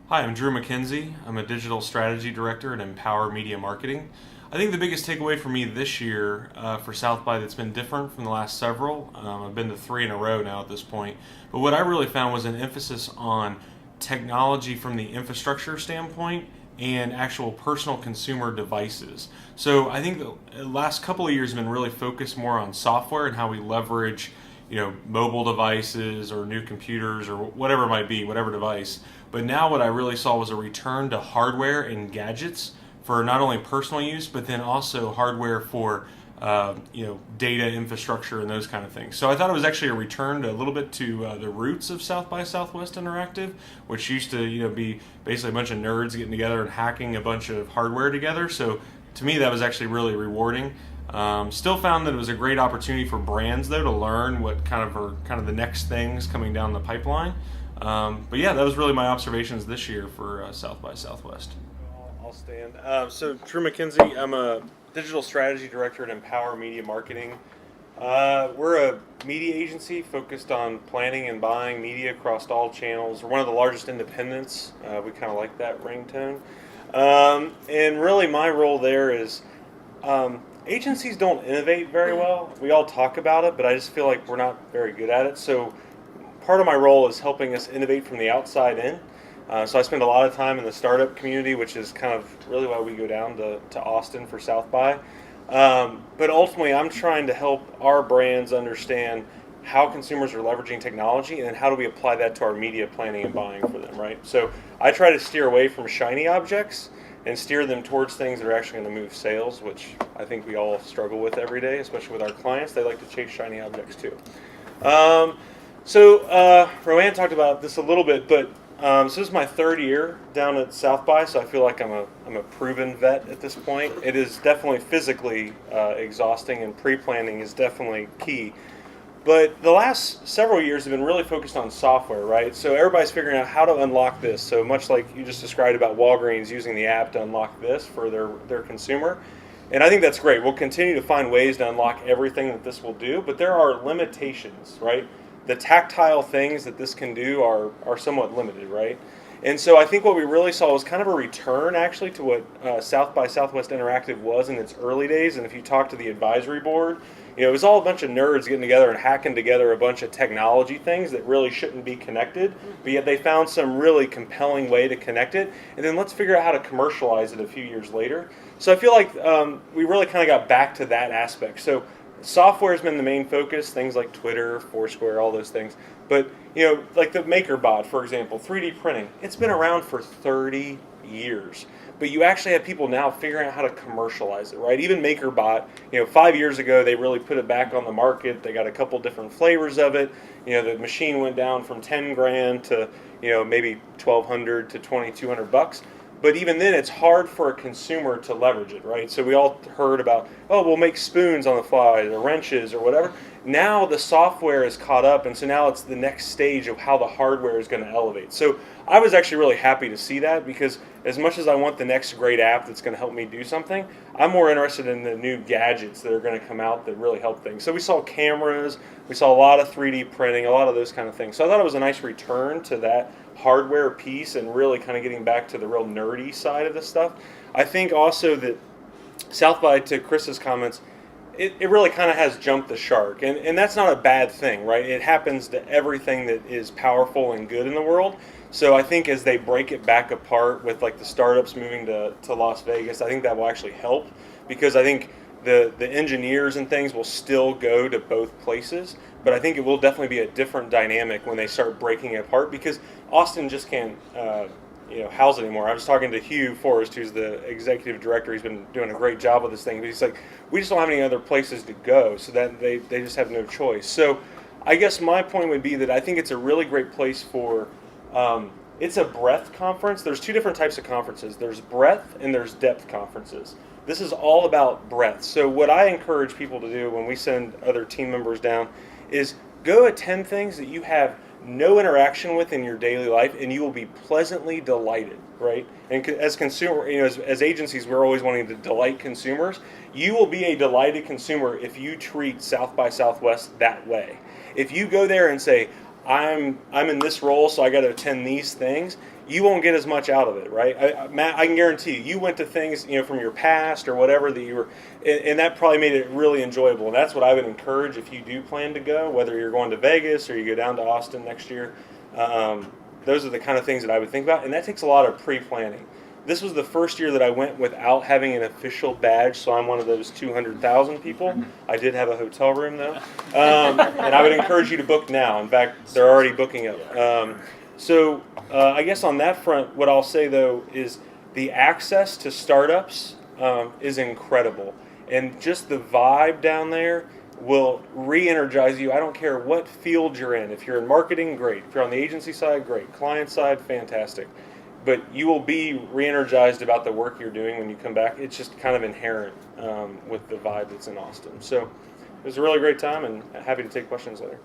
Hi, I'm Drew McKenzie. I'm a digital strategy director at Empower Media Marketing. I think the biggest takeaway for me this year for South by that's been different from the last several, I've been to 3 in a row now at this point, but what I really found was an emphasis on technology from the infrastructure standpoint and actual personal consumer devices. So I think the last couple of years have been really focused more on software and how we leverage mobile devices or new computers or whatever it might be, whatever device. But now what I really saw was a return to hardware and gadgets for not only personal use, but then also hardware for data infrastructure and those kind of things. So I thought it was actually a return to a little bit to the roots of South by Southwest Interactive, which used to be basically a bunch of nerds getting together and hacking a bunch of hardware together. So to me, that was actually really rewarding. Still found that it was a great opportunity for brands though to learn what kind of the next things coming down the pipeline. But yeah, that was really my observations this year for South by Southwest. I'll stand. So Drew McKenzie, I'm a digital strategy director at Empower Media Marketing. We're a media agency focused on planning and buying media across all channels. We're one of the largest independents. We kind of like that ringtone. And really my role there is agencies don't innovate very well. We all talk about it, but I just feel like we're not very good at it. So part of my role is helping us innovate from the outside in. So I spend a lot of time in the startup community, which is kind of really why we go down to Austin for South by. But ultimately, I'm trying to help our brands understand how consumers are leveraging technology and how do we apply that to our media planning and buying for them, right? So I try to steer away from shiny objects and steer them towards things that are actually going to move sales, which I think we all struggle with every day, especially with our clients. They like to chase shiny objects too. Roanne talked about this a little bit, but so this is my third year down at South by, so I feel like I'm a proven vet at this point. It is definitely physically exhausting, and pre-planning is definitely key. But the last several years have been really focused on software, right? So everybody's figuring out how to unlock this. So much like you just described about Walgreens using the app to unlock this for their consumer. And I think that's great. We'll continue to find ways to unlock everything that this will do, but there are limitations, right? The tactile things that this can do are somewhat limited, right? And so I think what we really saw was kind of a return actually to what South by Southwest Interactive was in its early days. And if you talk to the advisory board, it was all a bunch of nerds getting together and hacking together a bunch of technology things that really shouldn't be connected, but yet they found some really compelling way to connect it. And then let's figure out how to commercialize it a few years later. So I feel like we really kind of got back to that aspect. So software has been the main focus, things like Twitter, Foursquare, all those things. But, like the MakerBot, for example, 3D printing, it's been around for 30 years. But you actually have people now figuring out how to commercialize it, right? Even MakerBot, 5 years ago, they really put it back on the market. They got a couple different flavors of it. The machine went down from 10 grand to, maybe 1,200 to 2,200 bucks. But even then, it's hard for a consumer to leverage it, right? So we all heard about, we'll make spoons on the fly, or wrenches, or whatever. Now the software is caught up, and so now it's the next stage of how the hardware is going to elevate. So I was actually really happy to see that, because as much as I want the next great app that's going to help me do something, I'm more interested in the new gadgets that are going to come out that really help things. So we saw cameras, we saw a lot of 3D printing, a lot of those kind of things. So I thought it was a nice return to that hardware piece and really kind of getting back to the real nerdy side of this stuff. I think also that South by, to Chris's comments, it really kind of has jumped the shark. And that's not a bad thing, right? It happens to everything that is powerful and good in the world. So I think as they break it back apart with like the startups moving to Las Vegas, I think that will actually help, because I think the engineers and things will still go to both places, but I think it will definitely be a different dynamic when they start breaking it apart, because Austin just can't house it anymore. I was talking to Hugh Forrest, who's the executive director. He's been doing a great job with this thing, but he's like, we just don't have any other places to go, so that they just have no choice. So I guess my point would be that I think it's a really great place for it's a breadth conference. There's two different types of conferences. There's breadth and there's depth conferences. This is all about breadth. So what I encourage people to do when we send other team members down is go attend things that you have no interaction with in your daily life, and you will be pleasantly delighted, right? And as consumer, as agencies, we're always wanting to delight consumers. You will be a delighted consumer if you treat South by Southwest that way. If you go there and say, I'm in this role, so I got to attend these things. You won't get as much out of it, right? Matt, I can guarantee you went to things, from your past or whatever that you were, and that probably made it really enjoyable. And that's what I would encourage if you do plan to go, whether you're going to Vegas or you go down to Austin next year. Those are the kind of things that I would think about, and that takes a lot of pre-planning. This was the first year that I went without having an official badge, so I'm one of those 200,000 people. I did have a hotel room, though. And I would encourage you to book now. In fact, they're already booking up. I guess on that front, what I'll say, though, is the access to startups is incredible. And just the vibe down there will re-energize you. I don't care what field you're in. If you're in marketing, great. If you're on the agency side, great. Client side, fantastic. But you will be re-energized about the work you're doing when you come back. It's just kind of inherent with the vibe that's in Austin. So it was a really great time, and happy to take questions later.